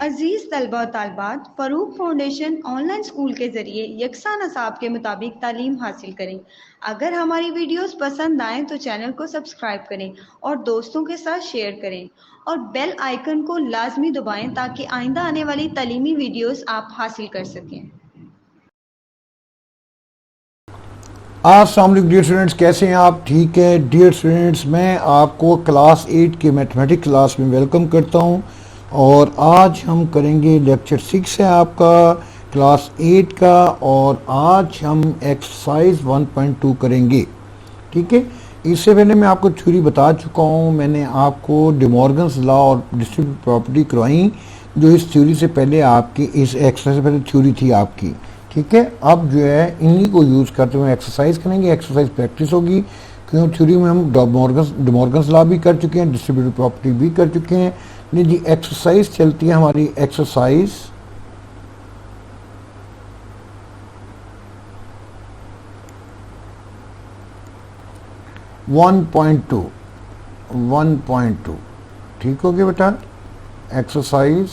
अजीज़ तलबा और तालबात, Farooq foundation online school के ज़रिए यकसा नसाब के मुताबिक तालीम हासिल करें। अगर हमारी वीडियोस पसंद आएँ तो चैनल को सब्सक्राइब करें और दोस्तों के साथ शेयर करें और बेल आइकन को लाजमी दबाएं ताकि आइंदा आने वाली तालीमी वीडियोस आप हासिल कर सकें। अस्सलाम वालेकुम डियर स्टूडेंट्स, कैसे हैं आप? ठीक है डियर स्टूडेंट्स, मैं आपको क्लास 8 के मैथमेटिक्स क्लास में वेलकम करता हूं और आज हम करेंगे लेक्चर 6 है आपका क्लास 8 का और आज हम एक्सरसाइज 1.2 करेंगे। ठीक है, इससे पहले मैं आपको थ्योरी बता चुका हूं। मैंने आपको डिमॉर्गन्स लॉ और डिस्ट्रीब्यूटिव प्रॉपर्टी करवाई जो इस थ्योरी से पहले आपकी इस एक्सरसाइज से पहले थ्योरी थी आपकी। ठीक है, अब जो है इन्हीं को यूज़ करते हुए एक्सरसाइज करेंगे, एक्सरसाइज प्रैक्टिस होगी क्योंकि थ्योरी में हम डिमॉर्गन्स लॉ भी कर चुके हैं, डिस्ट्रीब्यूटिव प्रॉपर्टी भी कर चुके हैं। नहीं जी, एक्सरसाइज चलती है हमारी एक्सरसाइज 1.2। ठीक हो गया बेटा, एक्सरसाइज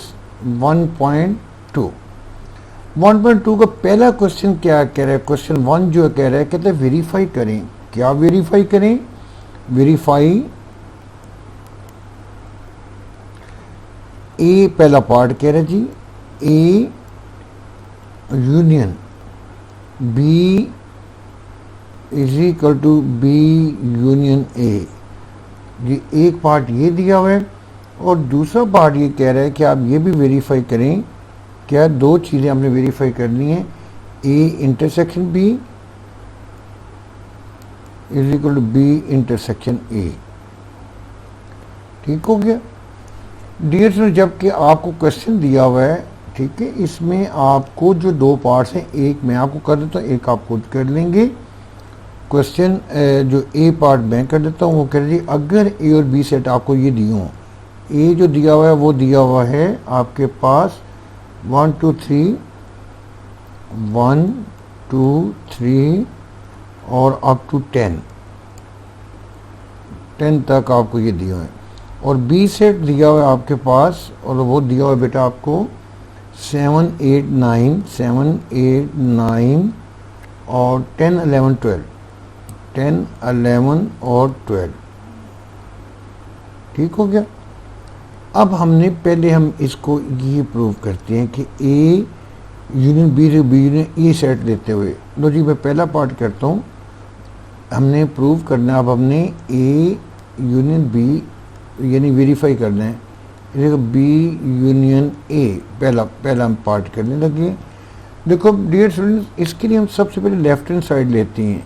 1.2। 1.2 का पहला क्वेश्चन क्या कह रहा है? क्वेश्चन 1 जो कह रहा है, कहते हैं वेरीफाई करें। क्या वेरीफाई करें? वेरीफाई ए, पहला पार्ट कह रहा है जी, A union B is equal to B union A. जी एक पार्ट ये दिया हुआ है और दूसरा पार्ट ये कह रहा है कि आप ये भी वेरीफाई करें। क्या? दो चीज़ें आपने वेरीफाई करनी है, A intersection B is equal to B intersection A. ठीक हो गया डियर स्टूडेंट, जबकि आपको क्वेश्चन दिया हुआ है, ठीक है, इसमें आपको जो दो पार्ट्स हैं, एक मैं आपको कर देता हूँ, एक आप खुद कर लेंगे। क्वेश्चन जो ए पार्ट मैं कर देता हूँ, वो कह रही अगर ए और बी सेट आपको ये दिए हों, ए जो दिया हुआ है वो दिया हुआ है आपके पास 1 2 3 1 2 3 और अप टू 10 तक आपको ये दिया है और बी सेट दिया हुआ है आपके पास और वो दिया हुआ है बेटा आपको 7 8 9 और 10 11 और 12। ठीक हो गया। अब हमने पहले हम इसको ये प्रूव करते हैं कि A union B union A set लेते हुए, लो जी मैं पहला पार्ट करता हूँ। हमने प्रूव करना है, अब हमने ए यूनियन बी यानी वेरीफाई करना है। देखो बी यूनियन ए पहला हम पार्ट करने लगे। देखो डियर स्टूडेंट्स, इसके लिए हम सबसे पहले लेफ्ट हैंड साइड लेते हैं।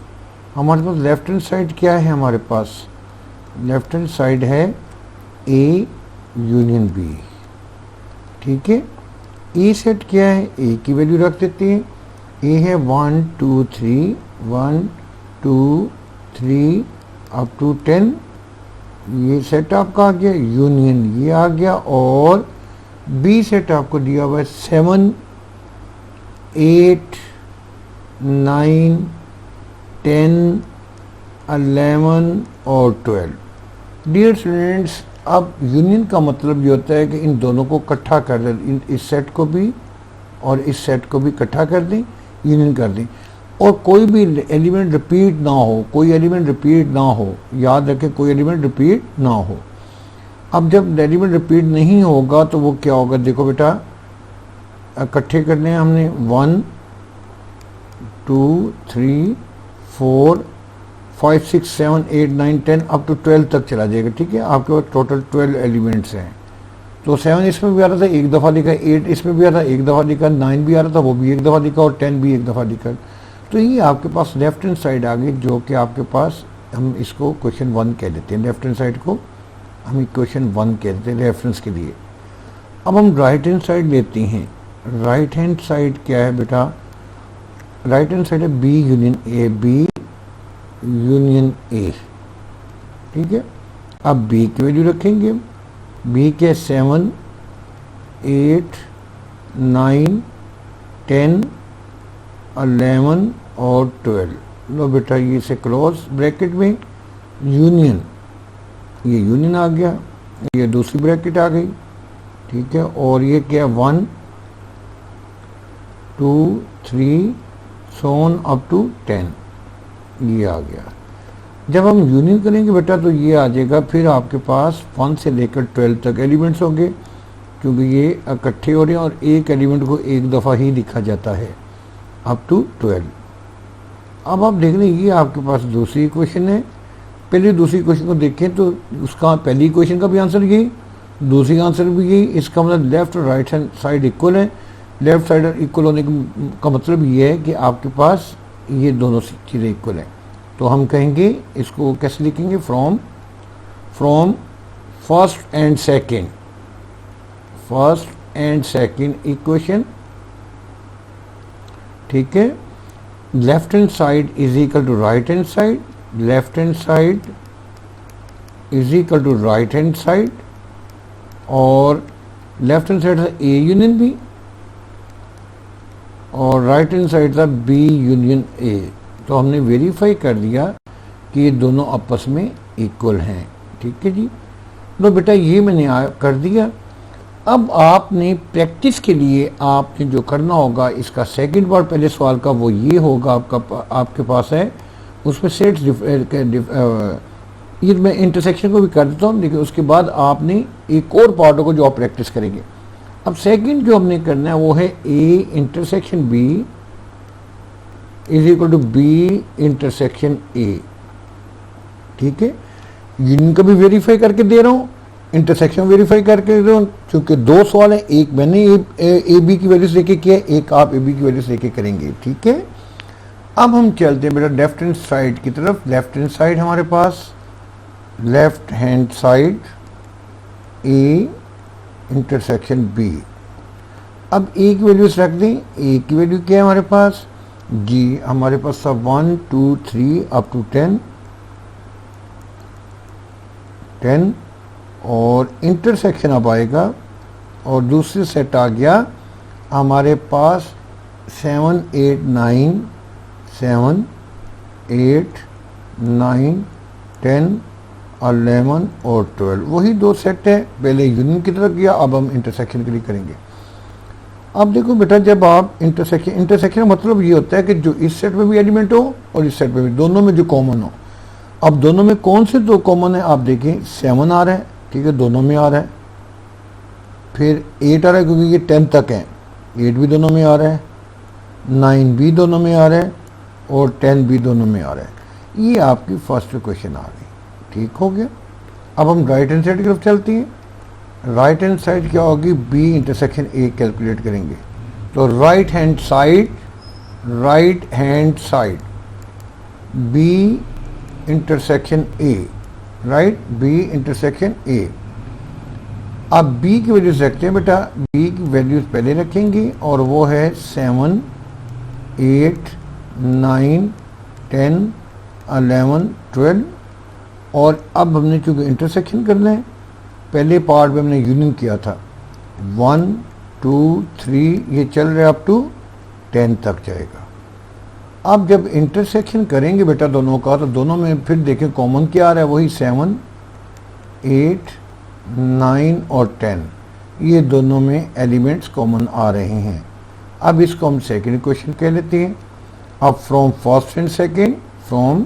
हमारे पास लेफ्ट हैंड साइड क्या है? हमारे पास लेफ्ट हैंड साइड है ए यूनियन बी। ठीक है, ए सेट क्या है? ए की वैल्यू रख देते हैं। ए है 1 2 3 1 2 3 अप टू 10। ये सेट आपका आ गया, यूनियन ये आ गया और बी सेट आपको दिया हुआ है 7 8 9 10 11 और 12। डियर स्टूडेंट्स, अब यूनियन का मतलब ये होता है कि इन दोनों को इकट्ठा कर दें, इस सेट को भी और इस सेट को भी इकट्ठा कर दें, यूनियन कर दें और कोई भी एलिमेंट रिपीट ना हो, कोई एलिमेंट रिपीट ना हो। याद रखें, कोई एलिमेंट रिपीट ना हो। अब जब एलिमेंट रिपीट नहीं होगा तो वो क्या होगा? देखो बेटा, इकट्ठे करने हैं हमने 1 2 3 4 5 6 7 8 9 10 अप टू 12 तक चला जाएगा। ठीक है, आपके पास टोटल 12 एलिमेंट्स हैं। तो 7 इसमें भी आ रहा था, एक दफ़ा लिखा, 8 इसमें भी आ रहा था, एक दफ़ा लिखा, 9 भी आ रहा था, वो भी एक दफ़ा लिखा और 10 भी एक दफ़ा लिखा। तो ये आपके पास लेफ्ट हैंड साइड आ गई, जो कि आपके पास हम इसको क्वेश्चन 1 कह देते हैं। लेफ्ट हैंड साइड को हम क्वेश्चन 1 कह देते हैं रेफरेंस के लिए। अब हम राइट हैंड साइड लेते हैं। राइट हैंड साइड क्या है बेटा? राइट हैंड साइड है B union A, B union A. ठीक है, अब बी की वैल्यू रखेंगे। बी के 7 8 9 10 11 और 12। लो बेटा, ये से क्लोज ब्रैकेट में यूनियन, ये यूनियन आ गया, ये दूसरी ब्रैकेट आ गई। ठीक है, और ये क्या है 1 2 3 सोन अप टू 10, ये आ गया। जब हम यूनियन करेंगे बेटा तो ये आ जाएगा, फिर आपके पास 1 से लेकर 12 तक एलिमेंट्स होंगे, क्योंकि ये इकट्ठे हो रहे हैं और एक एलिमेंट को एक दफ़ा ही लिखा जाता है, अप टू 12। अब आप देख लें ये आपके पास दूसरी इक्वेशन है। पहले दूसरी इक्वेशन को देखें तो उसका पहली इक्वेशन का भी आंसर यही, दूसरी आंसर भी यही। इसका मतलब लेफ्ट और राइट हैंड साइड इक्वल है। लेफ्ट साइड इक्वल होने का मतलब ये है कि आपके पास ये दोनों चीज़ें इक्वल हैं। तो हम कहेंगे इसको कैसे लिखेंगे, from first and second equation, ठीक है। Left hand side is equal to right hand side, left hand side is equal to right hand side, और लेफ्ट हैंड साइड था ए यूनियन बी और राइट हैंड साइड था B union A. तो हमने verify कर दिया कि ये दोनों आपस में इक्वल हैं, ठीक है जी। तो बेटा ये मैंने कर दिया। अब आपने प्रैक्टिस के लिए आपने जो करना होगा, इसका सेकंड पार्ट पहले सवाल का वो ये होगा, आपके पास है उसमें सेट्स ये मैं इंटरसेक्शन को भी कर देता हूँ, लेकिन उसके बाद आपने एक और पार्ट को जो आप प्रैक्टिस करेंगे। अब सेकंड जो हमने करना है वो है A intersection B is equal to B intersection A, ठीक है। यूनियन का भी वेरीफाई करके दे रहा हूँ, इंटरसेक्शन वेरीफाई करके दे रहा हूँ, क्योंकि दो सवाल है, एक मैंने ए बी की वैल्यूज लेके किया, एक आप ए बी की वैल्यूज लेके करेंगे, ठीक है। अब हम चलते हैं बेटा लेफ्ट हैंड साइड की तरफ। लेफ्ट हैंड साइड हमारे पास left hand side A intersection B. अब ए की वैल्यूज रख दें। ए की वैल्यू क्या है हमारे पास जी, हमारे पास था 1 2 3 अप टू 10 और इंटरसेक्शन अब आएगा और दूसरी सेट आ गया हमारे पास 7 8 9 7 8 9 10 11 और 12, वही दो सेट है। पहले यूनियन की तरफ किया, अब हम इंटरसेक्शन के लिए करेंगे। अब देखो बेटा, जब आप इंटरसेक्शन मतलब ये होता है कि जो इस सेट में भी एलिमेंट हो और इस सेट में भी, दोनों में जो कॉमन हो। अब दोनों में कौन से दो कॉमन है, आप देखें 7 आ रहा है, ठीक है, दोनों में आ रहा है। फिर 8 आ रहा है क्योंकि ये 10 तक है, 8 भी दोनों में आ रहा है, 9 भी दोनों में आ रहा है और 10 भी दोनों में आ रहा है। ये आपकी फर्स्ट इक्वेशन आ गई, ठीक हो गया। अब हम राइट हैंड साइड की तरफ चलती हैं। राइट हैंड साइड क्या होगी, बी इंटरसेक्शन ए कैलकुलेट करेंगे। तो right hand side B intersection A, right, B intersection A. अब बी की वैल्यूज रखते हैं बेटा, बी की वैल्यूज पहले रखेंगे और वो है 7 8 9 10 11 12। और अब हमने चूँकि इंटरसेक्शन करना है, पहले पार्ट में हमने यूनियन किया था 1 2 3, ये चल रहा है अप टू 10 तक जाएगा। अब जब इंटरसेक्शन करेंगे बेटा दोनों का, तो दोनों में फिर देखें कॉमन क्या आ रहा है, वही 7 8 9 और 10, ये दोनों में एलिमेंट्स कॉमन आ रहे हैं। अब इसको हम सेकेंड इक्वेशन कह लेते हैं। अब from first and second, from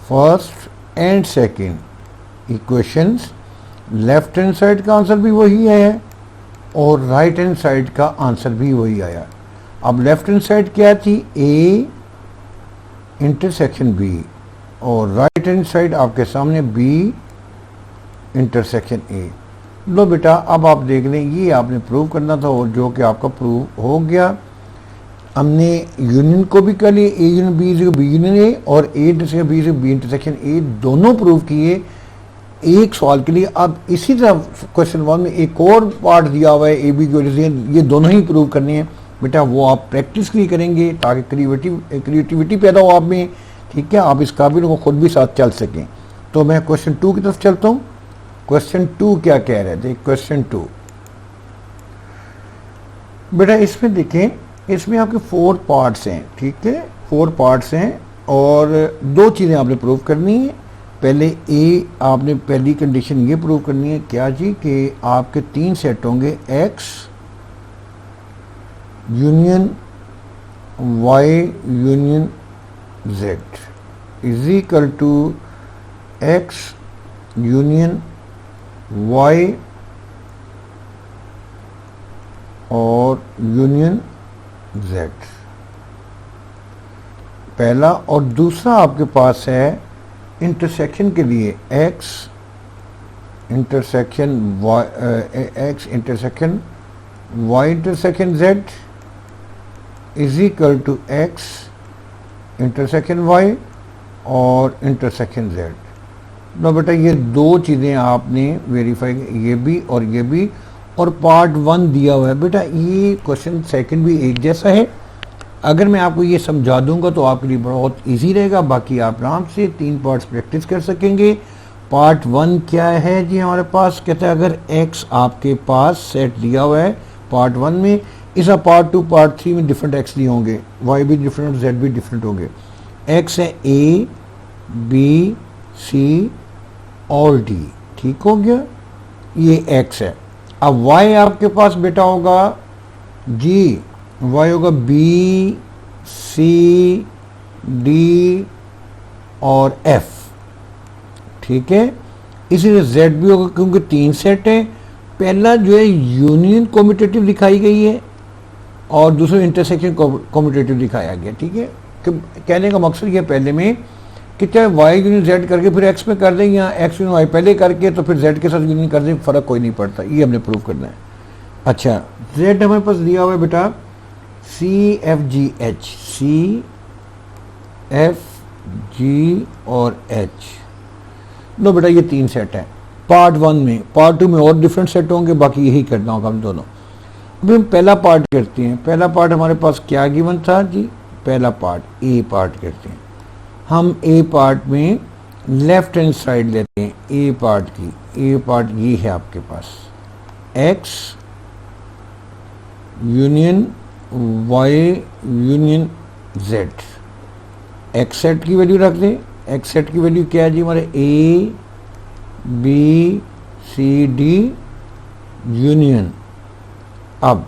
first and second equations, left hand side का आंसर भी वही आया और राइट हैंड साइड का आंसर भी वही आया। अब लेफ्ट हैंड साइड क्या थी, ए इंटरसेक्शन बी, और राइट हैंड साइड आपके सामने बी इंटरसेक्शन ए। लो बेटा, अब आप देख लें, ये आपने प्रूव करना था और जो कि आपका प्रूव हो गया। हमने यूनियन को भी कर लिए, A union B union A, और A intersection B intersection A, दोनों प्रूव किए एक सवाल के लिए। अब इसी तरह क्वेश्चन 1 में एक और पार्ट दिया हुआ है ए बी की वजह से, ये दोनों ही प्रूव करने हैं बेटा। वो आप प्रैक्टिस के लिए करेंगे ताकि क्रिएटिविटी पैदा हो आप में, ठीक है, आप इस काबिल को खुद भी साथ चल सकें। तो मैं क्वेश्चन 2 की तरफ चलता हूँ। क्वेश्चन 2 क्या कह रहे थे, क्वेश्चन 2 बेटा, इसमें देखें, इसमें आपके 4 पार्ट्स हैं, ठीक है, 4 पार्ट्स हैं और 2 चीज़ें आपने प्रूव करनी है। पहले ए आपने पहली कंडीशन ये प्रूव करनी है क्या जी कि आपके 3 सेट होंगे X union Y union Z is equal to X union Y और यूनियन जेड, पहला। और दूसरा आपके पास है इंटरसेक्शन के लिए X intersection Y, X intersection Y intersection Z is equal to X intersection Y और इंटरसेक्शन जेड। तो बेटा ये दो चीज़ें आपने वेरीफाई, ये भी और ये भी, और पार्ट 1 दिया हुआ है। बेटा ये क्वेश्चन सेकंड भी एक जैसा है, अगर मैं आपको ये समझा दूंगा तो आपके लिए बहुत इजी रहेगा, बाकी आप आराम से 3 पार्ट्स प्रैक्टिस कर सकेंगे। पार्ट 1 क्या है जी हमारे पास, कहते हैं अगर x आपके पास सेट दिया हुआ है पार्ट 1 में, इस पार्ट 2 पार्ट 3 में डिफरेंट x दिए होंगे, y भी डिफरेंट और z भी डिफरेंट होंगे। x है a b c और d, ठीक हो गया, ये x है। अब y आपके पास बेटा होगा जी, y होगा b c d और f, ठीक है। इसी तरह z भी होगा क्योंकि 3 सेट है, पहला जो है यूनियन कॉम्यूटेटिव दिखाई गई है और दूसरा इंटरसेक्शन कॉम्यूटेटिव दिखाया गया, ठीक है। कहने का मकसद ये पहले में कि चाहे y यूनियन z करके फिर x में कर दें या x यूनियन y पहले करके तो फिर z के साथ यूनियन कर दें, फ़र्क कोई नहीं पड़ता, ये हमने प्रूव करना है। अच्छा, z हमारे पास दिया हुआ है बेटा C F G H, C F G और एच। लो बेटा ये 3 सेट हैं पार्ट 1 में, पार्ट 2 में और डिफरेंट सेट होंगे, बाकी यही करना होगा हम दोनों। अभी हम पहला पार्ट करते हैं। पहला पार्ट हमारे पास क्या गिवन था जी, पहला पार्ट ए पार्ट करते हैं हम। ए पार्ट में लेफ्ट हैंड साइड लेते हैं ए पार्ट की। ए पार्ट ये है आपके पास X union Y union Z. X set की वैल्यू रख दें, एक्स सेट की वैल्यू क्या है जी हमारे A B C D union. अब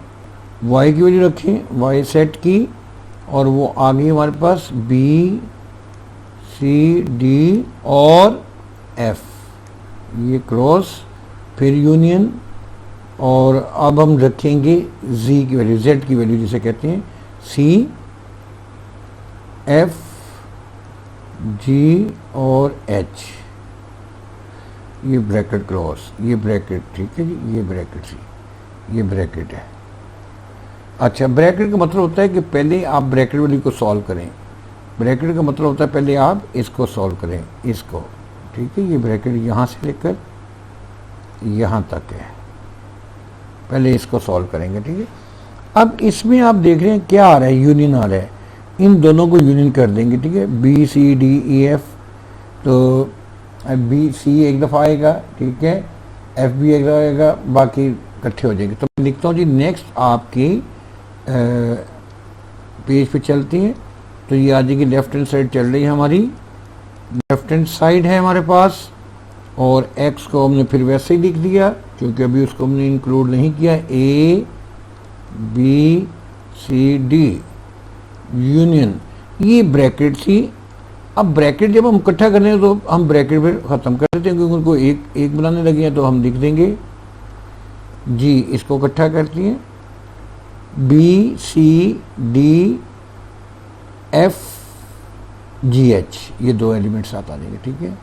वाई की वैल्यू रखें, वाई सेट की, और वो आ गई हमारे पास बी सी डी और एफ, ये क्रॉस, फिर यूनियन, और अब हम रखेंगे z की वैल्यू, z की वैल्यू जिसे कहते हैं सी एफ जी और एच, ये ब्रैकेट क्रॉस, ये ब्रैकेट, ठीक है जी, ये ब्रैकेट सी, ये ब्रैकेट है। अच्छा, ब्रैकेट का मतलब होता है कि पहले आप ब्रैकेट वैल्यू को सॉल्व करें। ब्रैकेट का मतलब होता है पहले आप इसको सॉल्व करें, इसको, ठीक है। ये ब्रैकेट यहाँ से लेकर यहाँ तक है, पहले इसको सॉल्व करेंगे, ठीक है। अब इसमें आप देख रहे हैं क्या आ रहा है, यूनियन आ रहा है, इन दोनों को यूनियन कर देंगे, ठीक है। B C D E F, तो बी सी एक दफ़ा आएगा, ठीक है, एफ भी एक दफ़ा आएगा, बाकी इकट्ठे हो जाएंगे। तो मैं लिखता हूँ जी नेक्स्ट आपकी पेज पे चलती हैं, तो ये आ जाएगी लेफ्ट हैंड साइड चल रही है हमारी, लेफ्ट हैंड साइड है हमारे पास, और एक्स को हमने फिर वैसे ही लिख दिया क्योंकि अभी उसको हमने इंक्लूड नहीं किया, A B C D union, ये ब्रैकेट थी। अब ब्रैकेट जब हम इकट्ठा कर लेंगे तो हम ब्रैकेट फिर ख़त्म कर देते हैं क्योंकि उनको एक एक बनाने लगे हैं, तो हम लिख देंगे जी, इसको इकट्ठा करती हैं B C D F G H, ये 2 एलिमेंट्स साथ आ जाएंगे, ठीक है।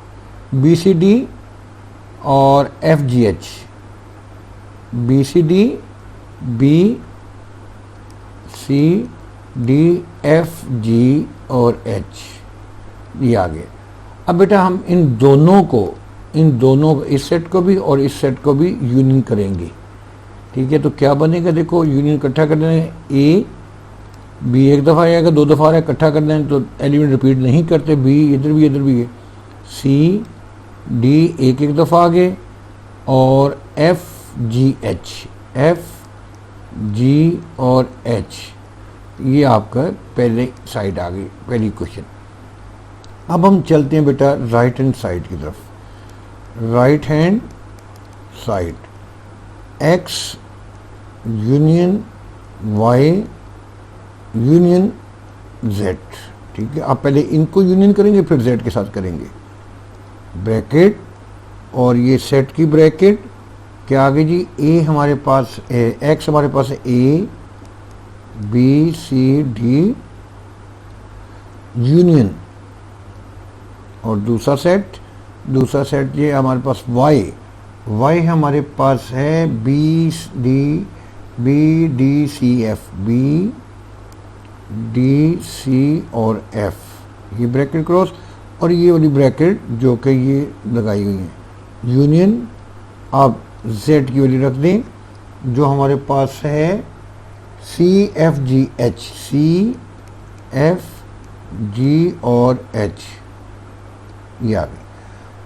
बी सी डी और F G H, B C D B C D F G और एच, ये आ गए। अब बेटा हम इन दोनों इस सेट को भी और इस सेट को भी यूनियन करेंगे, ठीक है। तो क्या बनेगा, देखो यूनियन इकट्ठा कर दें, ए बी एक दफ़ा आएगा, 2 दफ़ा आ रहा है, इकट्ठा कर दें तो एलिमेंट रिपीट नहीं करते, बी इधर भी है, सी डी एक दफ़ा आ गए, और एफ जी और एच, ये आपका पहले साइड आ गई, पहली क्वेश्चन। अब हम चलते हैं बेटा राइट हैंड साइड की तरफ। Right hand side, X union Y union Z. ठीक है, आप पहले इनको यूनियन करेंगे फिर जेड के साथ करेंगे। ब्रैकेट और ये सेट की ब्रैकेट, क्या आगे जी, ए हमारे पास एक्स हमारे पास है A B C D union, और दूसरा सेट ये हमारे पास वाई हमारे पास है B D C F, B D C और एफ, ये ब्रैकेट क्रॉस, और ये वाली ब्रैकेट जो कि ये लगाई हुई है यूनियन। आप जेड की वैल्यू रख दें जो हमारे पास है सी एफ जी और एच, ये आ गई।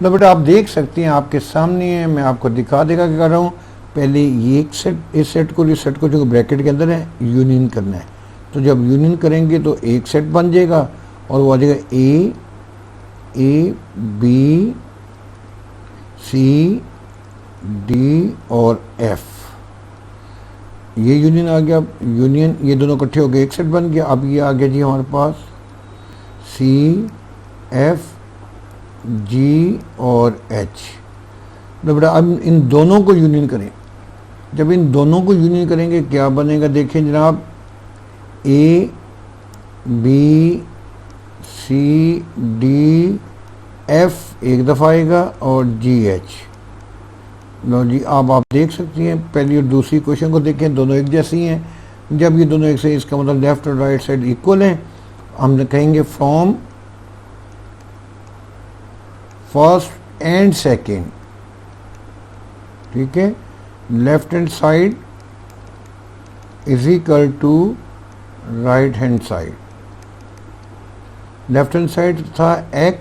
मतलब बेटा आप देख सकते हैं आपके सामने है, मैं आपको दिखा देगा क्या कर रहा हूँ। पहले ये एक सेट, इस सेट को जो ब्रैकेट के अंदर है यूनियन करना है। तो जब यूनियन करेंगे तो एक सेट बन जाएगा और वो आ जाएगा ए बी सी डी और एफ, ये यूनियन आ गया। यूनियन ये दोनों इकट्ठे हो गए एक सेट बन गया। अब ये आ गया जी हमारे पास सी एफ जी और एच। तो बेटा अब इन दोनों को यूनियन करें। जब इन दोनों को यूनियन करेंगे क्या बनेगा, देखें जनाब, A B C D F एक दफ़ा आएगा और जी एच। लो जी, अब आप देख सकती हैं पहली और दूसरी क्वेश्चन को देखें, दोनों एक जैसी हैं। जब ये दोनों एक से, इसका मतलब लेफ्ट और राइट साइड इक्वल हैं। हम कहेंगे फ्रॉम फर्स्ट एंड सेकेंड, ठीक है, left hand side is equal to right hand side. Left hand side था x,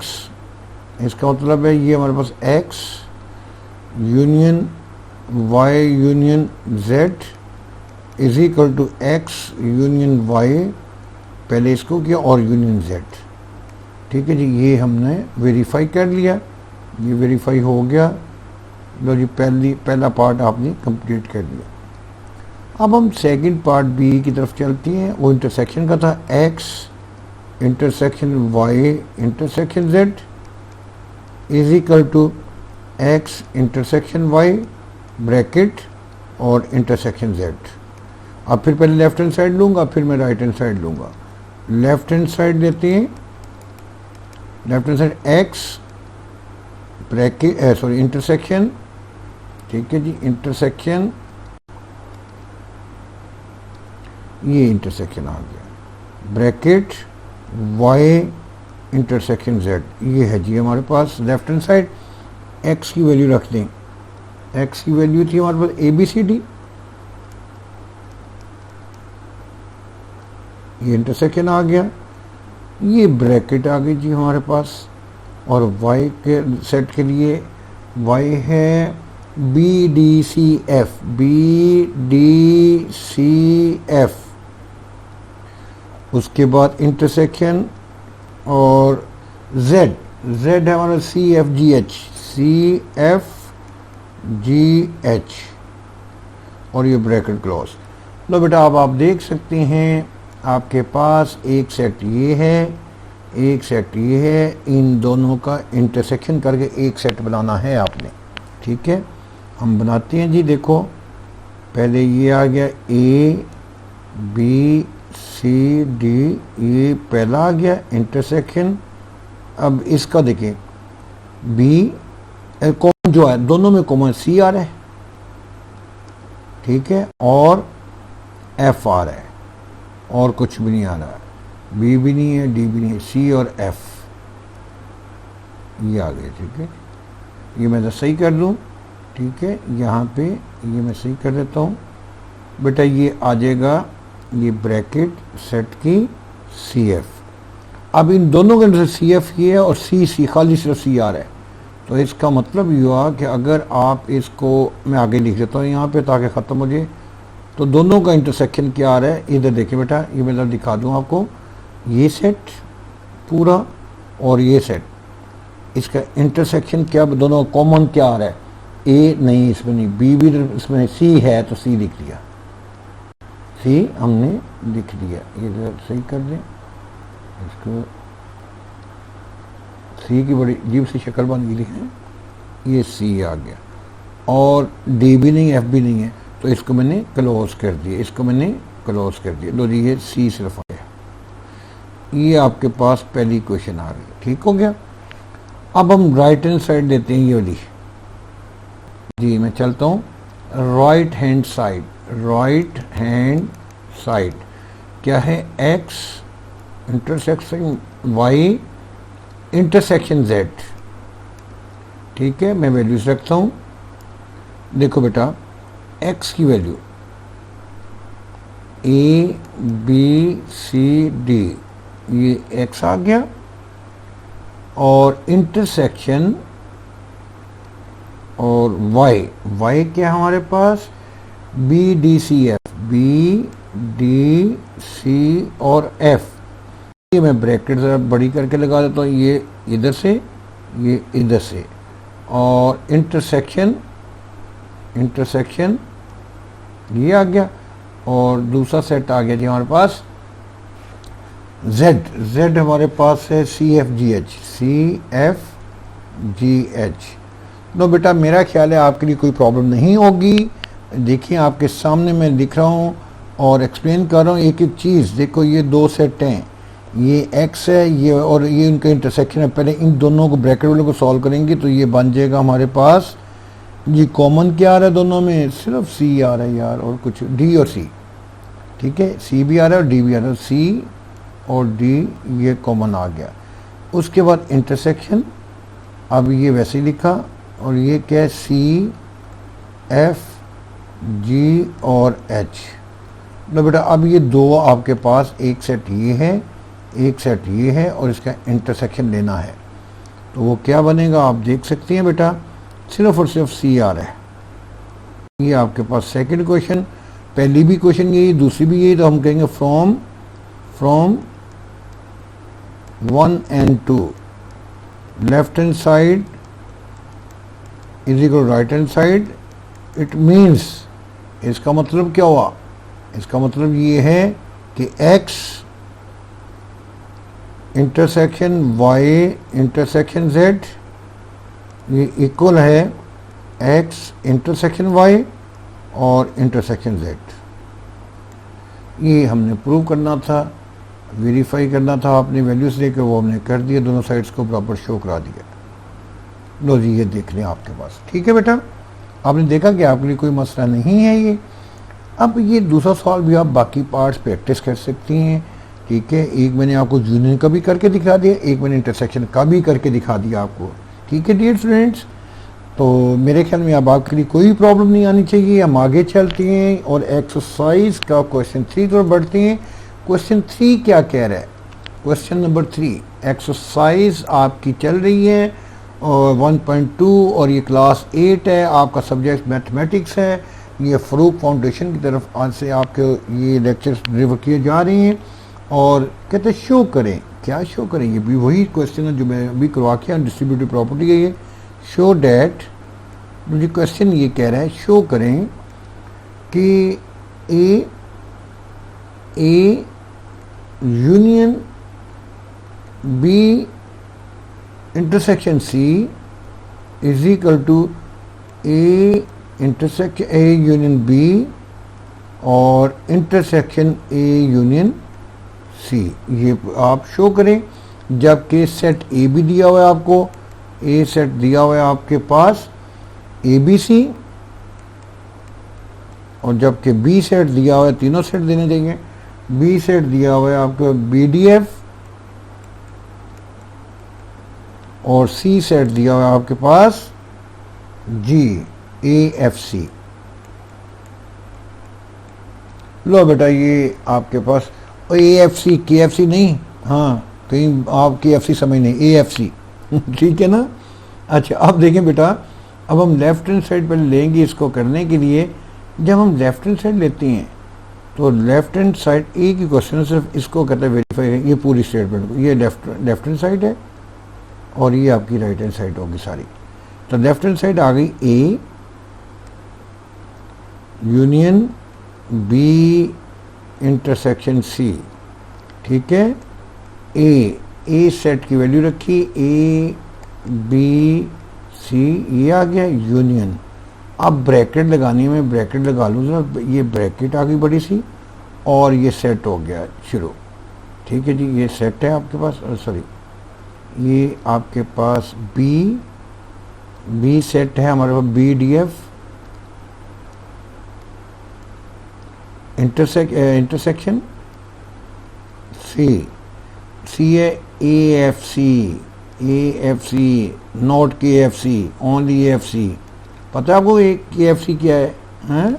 इसका मतलब है ये हमारे पास x union y union z is equal to x union y, पहले इसको किया, और यूनियन z। ठीक है जी, ये हमने वेरीफाई कर लिया, ये वेरीफाई हो गया। लो जी, पहला पार्ट आपने कंप्लीट कर लिया। अब हम सेकंड पार्ट बी की तरफ चलते हैं। वो इंटरसेक्शन का था, x intersection y intersection z is equal to x intersection y bracket और इंटरसेक्शन z। अब फिर पहले लेफ्ट हैंड साइड लूँगा, फिर मैं राइट हैंड साइड लूँगा। लेफ्ट हैंड साइड लेते हैं, left hand side x bracket intersection, ठीक है जी, इंटरसेक्शन, ये इंटरसेक्शन आ गया, ब्रैकेट y इंटरसेक्शन z, ये है जी हमारे पास लेफ्ट हैंड साइड। x की वैल्यू रख दें, x की वैल्यू थी हमारे पास ए बी सी डी, ये इंटरसेक्शन आ गया, ये ब्रैकेट आ गई जी हमारे पास, और y के सेट के लिए y है B D C F, B D C F, उसके बाद इंटरसेक्शन और z है हमारा C F G H, C F G H, और ये ब्रैकेट क्लोज। लो बेटा अब आप देख सकते हैं आपके पास एक सेट ये है, एक सेट ये है, इन दोनों का इंटरसेक्शन करके एक सेट बनाना है आपने। ठीक है, हम बनाते हैं जी। देखो पहले ये आ गया ए बी सी डी, ये पहला आ गया इंटरसेक्शन। अब इसका देखें, बी कॉमन जो है, दोनों में कॉमन सी आ रहा है, ठीक है, और एफ आ रहा है, और कुछ भी नहीं आ रहा है, बी भी नहीं है, डी भी नहीं है, सी और एफ ये आ गए। ठीक है, ये मैं तो सही कर दूं, ठीक है, यहाँ पे ये मैं सही कर देता हूँ बेटा, ये आ जाएगा ये ब्रैकेट सेट की सी एफ। अब इन दोनों के अंदर सी एफ ये है और सी खाली सिर्फ सी आ रहा है, तो इसका मतलब ये हुआ कि अगर आप इसको, मैं आगे लिख देता हूँ यहाँ पे ताकि ख़त्म हो जाए, तो दोनों का इंटरसेक्शन क्या आ रहा है, इधर देखिए बेटा, ये मैं दिखा दूँ आपको, ये सेट पूरा और ये सेट, इसका इंटरसेक्शन क्या, दोनों कॉमन क्या आ रहा है, ए नहीं इसमें नहीं, बी भी इसमें, सी है तो सी लिख दिया, सी हमने लिख दिया। ये सही कर दें इसको, सी की बड़ी अजीब सी शक्ल बन गई लिखें, ये सी आ गया, और डी भी नहीं एफ भी नहीं है, तो इसको मैंने क्लोज कर दिया, इसको मैंने क्लोज कर दिया। लो जी, ये सी सिर्फ आ गया। ये आपके पास पहली क्वेश्चन आ गई, ठीक हो गया। अब हम राइट हैंड साइड देते हैं, ये वाली जी, मैं चलता हूँ right hand side. Right hand side क्या है, X intersection Y intersection Z, ठीक है। मैं वैल्यूज रखता हूँ, देखो बेटा एक्स की value A B C D, ये एक्स आ गया, और इंटरसेक्शन और वाई, वाई क्या हमारे पास B D C F, B D C और एफ, ये मैं ब्रैकेट ज़रा बड़ी करके लगा देता हूँ, ये इधर से ये इधर से, और इंटरसेक्शन, इंटरसेक्शन ये आ गया, और दूसरा सेट आ गया जी हमारे पास जेड, जेड हमारे पास है C F G H, C F G H. No बेटा मेरा ख्याल है आपके लिए कोई प्रॉब्लम नहीं होगी। देखिए आपके सामने मैं लिख रहा हूँ और एक्सप्लेन कर रहा हूँ एक एक चीज़। देखो ये दो सेट हैं, ये एक्स है ये, और ये उनका इंटरसेक्शन है। पहले इन दोनों को ब्रैकेट वालों को सॉल्व करेंगे तो ये बन जाएगा हमारे पास जी, कॉमन क्या आ रहा है दोनों में, सिर्फ सी आ रहा है यार, और कुछ डी और सी, ठीक है, सी भी आ रहा है और डी भी आ रहा है, सी और डी ये कॉमन आ गया। उसके बाद इंटरसेक्शन, अब ये वैसे ही लिखा, और ये क्या है सी एफ जी और एच। लो बेटा अब ये दो आपके पास, एक सेट ये है एक सेट ये है, और इसका इंटरसेक्शन लेना है, तो वो क्या बनेगा आप देख सकते हैं बेटा, सिर्फ और सिर्फ सी आ रहा है। ये आपके पास सेकंड क्वेश्चन, पहली भी क्वेश्चन यही दूसरी भी यही, तो हम कहेंगे from 1 and 2 left hand side is equal right hand side. It means, इसका मतलब क्या हुआ, इसका मतलब ये है कि x intersection y intersection z ये इक्वल है x इंटरसेक्शन y और इंटरसेक्शन z। ये हमने प्रूव करना था, वेरीफाई करना था, आपने वैल्यूज देकर वो हमने कर दिया, दोनों साइड्स को बराबर शो करा दिया। लो जी ये देख लें आपके पास, ठीक है बेटा, आपने देखा कि आपके लिए कोई मसला नहीं है ये। अब ये दूसरा सवाल भी आप बाकी पार्ट्स प्रैक्टिस कर सकती हैं, ठीक है। एक मैंने आपको यूनियन का भी करके दिखा दिया, एक मैंने इंटरसेक्शन का भी करके दिखा दिया आपको, ठीक है डियर स्टूडेंट्स। तो मेरे ख्याल में अब आपके लिए कोई प्रॉब्लम नहीं आनी चाहिए। हम आगे चलते हैं और एक्सरसाइज का क्वेश्चन 3 की तरफ बढ़ते हैं। क्वेश्चन 3 क्या कह रहा है, क्वेश्चन नंबर 3 एक्सरसाइज आपकी चल रही है और 1.2 और ये क्लास 8 है, आपका सब्जेक्ट मैथमेटिक्स है। ये फ़रूक फाउंडेशन की तरफ आज से आपके ये लेक्चर्स डिलीवर किए जा रहे हैं। और कहते शो करें, क्या शो करें, ये भी वही क्वेश्चन है जो मैं अभी करवा के डिस्ट्रीब्यूटिव प्रॉपर्टी है ये। शो डैट, मुझे क्वेश्चन ये कह रहा है शो करें कि A union B intersection C is equal to A intersection A union B और इंटरसेक्शन ए यूनियन सी। ये आप शो करें जबकि सेट ए भी दिया हुआ है आपको, ए सेट दिया हुआ है आपके पास ए बी सी, और जबकि बी सेट दिया हुआ है, तीनों सेट देने चाहिए, बी सेट दिया हुआ है आपको बी डी एफ, और सी सेट दिया हुआ है आपके पास जी ए एफ सी। लो बेटा ये आपके पास ए एफ सी के एफ सी नहीं, हाँ कहीं आप के एफ सी समझ नहीं, ए एफ सी ठीक है ना। अच्छा अब देखें बेटा, अब हम लेफ्ट हैंड साइड पर लेंगे इसको करने के लिए। जब हम लेफ्ट हैंड साइड लेते हैं तो लेफ्ट हैंड साइड एक ही क्वेश्चन सिर्फ इसको कहते हैं वेरीफाई, ये पूरी स्टेटमेंट को, ये लेफ्ट हैंड साइड है, और ये आपकी राइट हैंड साइड होगी सारी। तो लेफ्ट हैंड साइड आ गई A union B intersection C, ठीक है। ए सेट की वैल्यू रखी, ए बी सी, ये आ गया यूनियन। अब ब्रैकेट लगानी है, मैं ब्रैकेट लगा लूँ ना, ये ब्रैकेट आ गई बड़ी सी और ये सेट हो गया शुरू, ठीक है जी। ये सेट है आपके पास, सॉरी ये आपके पास बी सेट है हमारे पास, B D F intersection C है A F C not K F C, only F C. पता है आपको के एफ सी क्या है, हैं?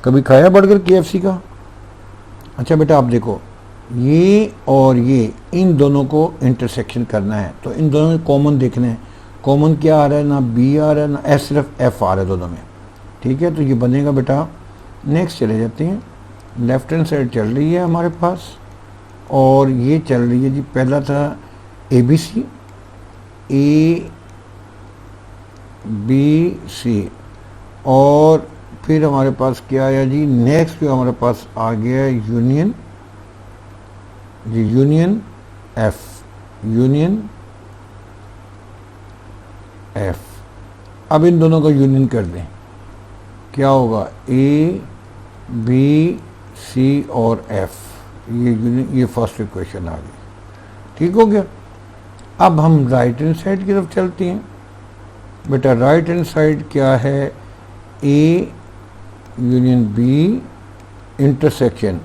कभी खाया बर्गर के एफ सी का? अच्छा बेटा आप देखो, ये और ये इन दोनों को इंटरसेक्शन करना है, तो इन दोनों में कॉमन देखना है। कॉमन क्या आ रहा है, ना बी आ रहा है ना एस, सिर्फ एफ आ रहा है दोनों में, ठीक है। तो ये बनेगा बेटा, नेक्स्ट चले जाते हैं। लेफ्ट हैंड साइड चल रही है हमारे पास और ये चल रही है जी, पहला था ए बी सी, ए बी सी, और फिर हमारे पास क्या आया जी, नेक्स्ट जो हमारे पास आ गया यूनियन जी, यूनियन एफ। अब इन दोनों का यूनियन कर दें, क्या होगा, ए बी सी और एफ, ये यूनियन, ये फर्स्ट इक्वेशन आ गई, ठीक हो गया। अब हम राइट हैंड साइड की तरफ चलते हैं। बेटा राइट हैंड साइड क्या है, A union B intersection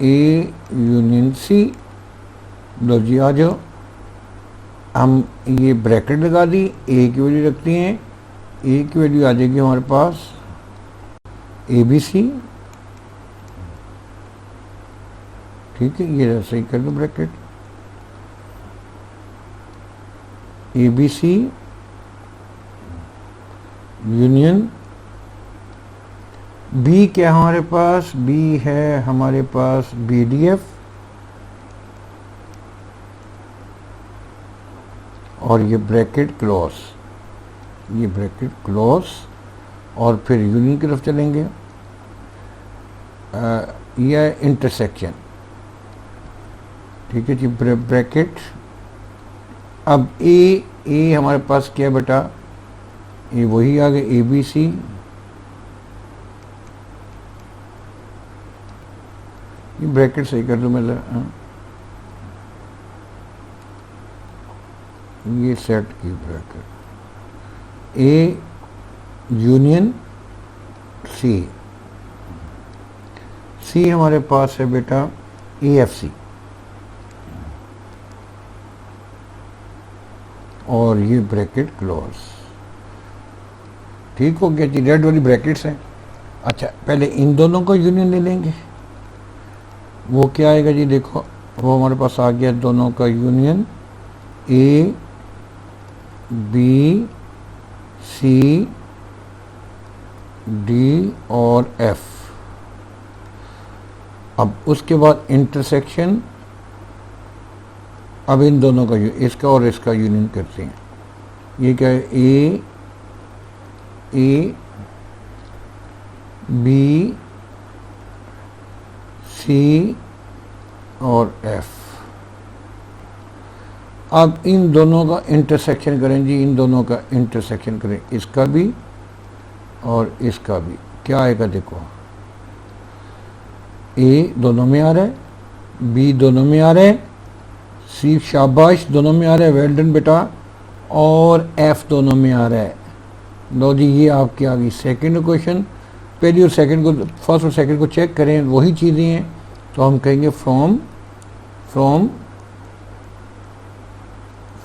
A union C. लो जी आ जाओ, हम ये ब्रैकेट लगा दी, ए की वैल्यू रखती हैं, ए की वैल्यू आ जाएगी हमारे पास ए बी सी, ठीक है। ये सही कर दो bracket, A B C union B क्या हमारे पास, बी है हमारे पास बी डी एफ, और ये ब्रैकेट क्लोज, ये ब्रैकेट क्लोज, और फिर यूनियन की तरफ चलेंगे। ये इंटरसेक्शन, ठीक है जी, ब्रैकेट। अब ए हमारे पास क्या है बेटा, ये वही आ गया ए बी सी, ये ब्रैकेट सही कर दो मैं, ये सेट की ब्रैकेट, ए यूनियन सी हमारे पास है बेटा ए एफ सी, और ये ब्रैकेट क्लोज, ठीक हो गया जी। रेड वाली ब्रैकेट्स हैं। अच्छा पहले इन दोनों को यूनियन ले लेंगे, वो क्या आएगा जी, देखो वो हमारे पास आ गया दोनों का union, A B C D और एफ। अब उसके बाद इंटरसेक्शन, अब इन दोनों का इसका और इसका यूनियन करते हैं। ये क्या है, ए बी सी और एफ। अब इन दोनों का इंटरसेक्शन करें जी, इन दोनों का इंटरसेक्शन करें, इसका भी और इसका भी। क्या आएगा देखो, ए दोनों में आ रहा है, बी दोनों में आ रहा है, सी शाबाश दोनों में आ रहा है, वेल डन बेटा, और एफ दोनों में आ रहा है। लो जी ये आपकी आ गई सेकेंड क्वेश्चन। पहली और सेकंड को, फर्स्ट और सेकंड को चेक करें, वही चीज़ें हैं, तो हम कहेंगे from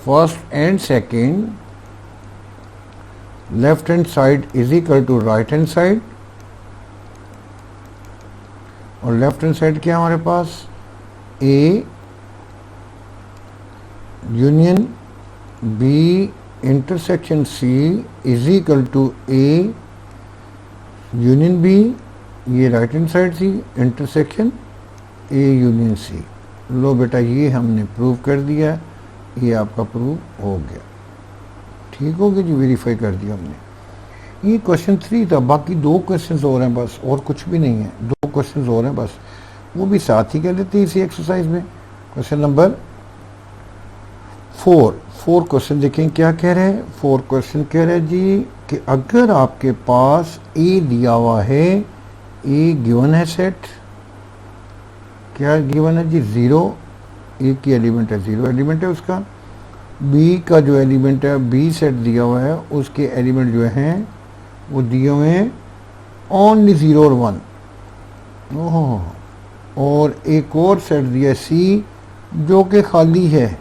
first and second left hand side is equal to right hand side, और लेफ्ट हैंड साइड क्या हमारे पास, A union B intersection C is equal to A union B, ये राइट हैंड साइड थी, इंटरसेक्शन ए यूनियन सी। लो बेटा ये हमने प्रूव कर दिया। ये आपका प्रूव हो गया। ठीक हो गया जी, वेरीफाई कर दिया हमने। ये क्वेश्चन 3 था, बाकी 2 क्वेश्चंस और हैं बस, और कुछ भी नहीं है। 2 क्वेश्चंस और हैं बस, वो भी साथ ही कर लेते हैं इसी एक्सरसाइज में। क्वेश्चन नंबर 4 क्वेश्चन देखें क्या कह रहे हैं। 4 क्वेश्चन कह रहे हैं जी कि अगर आपके पास ए दिया हुआ है, ए गिवन है सेट, क्या गिवन है जी 0, ए की एलिमेंट है 0 एलिमेंट है उसका। बी का जो एलिमेंट है, बी सेट दिया हुआ है, उसके एलिमेंट जो हैं वो दिए हुए हैं ओनली 0 और 1। ओह, और एक और सेट दिया है सी जो कि खाली है,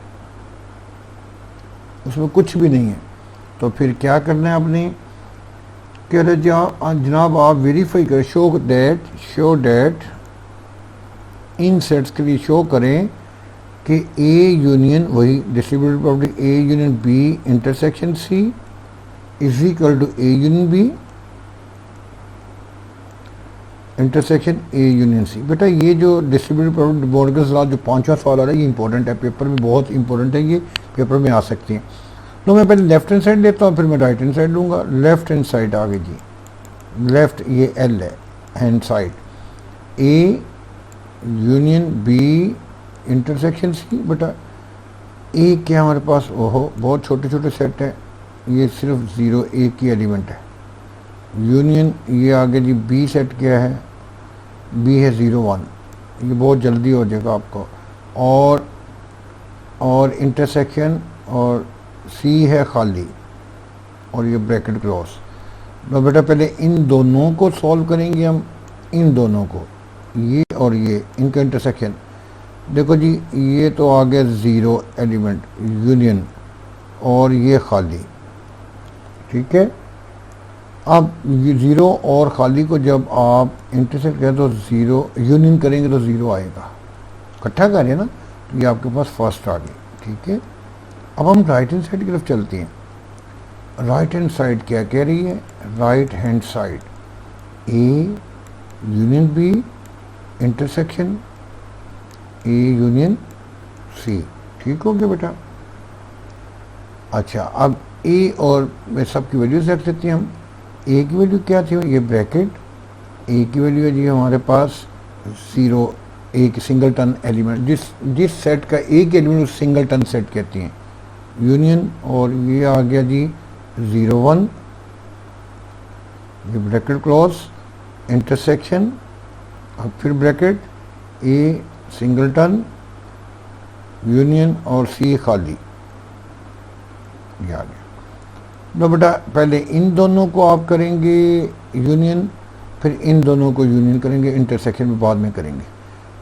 उसमें कुछ भी नहीं है। तो फिर क्या करना है आपने, कह रहे जनाब आप वेरीफाई करें, शो डेट इन सेट्स के लिए शो करें कि ए यूनियन, वही distributed property A union B intersection C is equal to A union B intersection A union C. बेटा ये जो डिस्ट्रीब्यूटेड प्रॉपर्टी मॉर्गन्स लॉ जो 5वां सवाल आ रहा है, ये इंपॉर्टेंट है, पेपर में बहुत इंपॉर्टेंट है, ये पेपर में आ सकती हैं। तो मैं पहले लेफ्ट हैंड साइड लेता हूँ, फिर मैं राइट हैंड साइड लूँगा। लेफ्ट हैंड साइड आगे जी, लेफ्ट ये एल है, hand side A union B intersection C. बेटा ए क्या हमारे पास, ओहो बहुत छोटे छोटे सेट है, ये सिर्फ 0 ए की एलिमेंट है। यूनियन ये आगे जी बी सेट क्या है, बी है 0 1, ये बहुत जल्दी हो जाएगा आपको। और इंटरसेक्शन और सी है खाली, और ये ब्रैकेट क्लोज। तो बेटा पहले इन दोनों को सॉल्व करेंगे हम, इन दोनों को, ये और ये इनका इंटरसेक्शन। देखो जी ये तो आ गया 0 एलिमेंट यूनियन, और ये खाली, ठीक है। अब ये 0 और खाली को जब आप इंटरसेक्ट करें तो 0 यूनियन करेंगे तो 0 आएगा, इकट्ठा करें ना, तो ये आपके पास फर्स्ट आ गई, ठीक है। अब हम राइट हैंड साइड की तरफ चलते हैं। राइट हैंड साइड क्या कह रही है, right hand side A union B intersection A union C. ठीक हो गया बेटा। अच्छा अब ए और मैं सबकी वैल्यूज रख देते हैं हम। ए की वैल्यू क्या थी, ये ब्रैकेट, ए की वैल्यू है जी हमारे पास 0, एक सिंगलटन एलिमेंट, जिस सेट का एक एलिमेंट उस सिंगलटन सेट कहती हैं, यूनियन। और ये आ गया जी 0 1, ये ब्रैकेट क्लोज, इंटरसेक्शन, और फिर ब्रैकेट, ए सिंगलटन, यूनियन और सी खाली, ये आ गया। तो बेटा पहले इन दोनों को आप करेंगे यूनियन, फिर इन दोनों को यूनियन करेंगे, इंटरसेक्शन में बाद में करेंगे।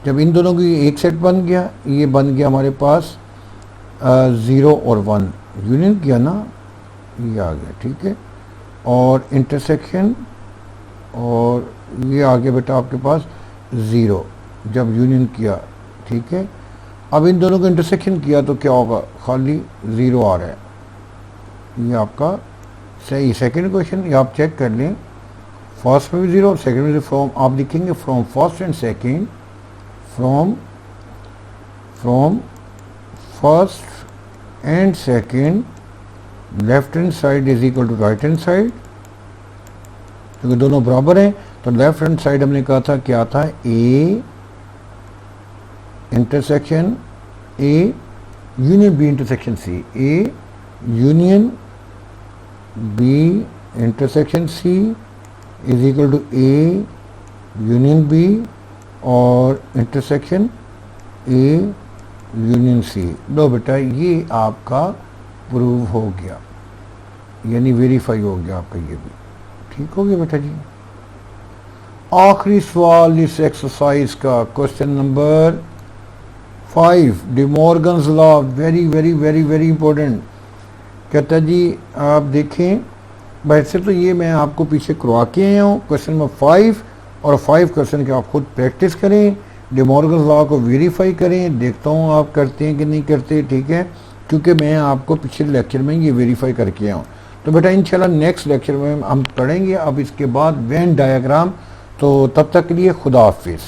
जब इन दोनों की एक सेट बन गया, ये बन गया हमारे पास 0 और 1, यूनियन किया ना, ये आ गया, ठीक है। और इंटरसेक्शन, और ये आ गया बेटा आपके पास 0 जब यूनियन किया, ठीक है। अब इन दोनों को इंटरसेक्शन किया तो क्या होगा, खाली 0 आ रहा है, ये आपका सही सेकंड क्वेश्चन। ये आप चेक कर लें, फर्स्ट में भी 0 और सेकंड में भी। फ्रॉम आप लिखेंगे from first and second, from first and second left hand side is equal to right hand side, क्योंकि दोनों बराबर हैं। तो लेफ्ट हैंड साइड हमने कहा था क्या था, A intersection A union B intersection C, A union B intersection C is equal to A union B और इंटरसेक्शन ए यूनियन सी। लो बेटा ये आपका प्रूव हो गया, यानी वेरीफाई हो गया आपका, ये भी ठीक हो गया बेटा जी। आखिरी सवाल इस एक्सरसाइज का, question number 5, day Morgan's law, very very very very important. कहता है जी आप देखें, वैसे तो ये मैं आपको पीछे करवा के आया हूँ, क्वेश्चन नंबर 5 और 5 क्वेश्चन के आप खुद प्रैक्टिस करें, डे मॉर्गन्स लॉ को वेरीफाई करें, देखता हूँ आप करते हैं कि नहीं करते, ठीक है, क्योंकि मैं आपको पिछले लेक्चर में ये वेरीफाई करके आया हूँ। तो बेटा इंशाल्लाह नेक्स्ट लेक्चर में हम पढ़ेंगे अब इसके बाद वेन डायग्राम। तो तब तक के लिए खुदा हाफिज़।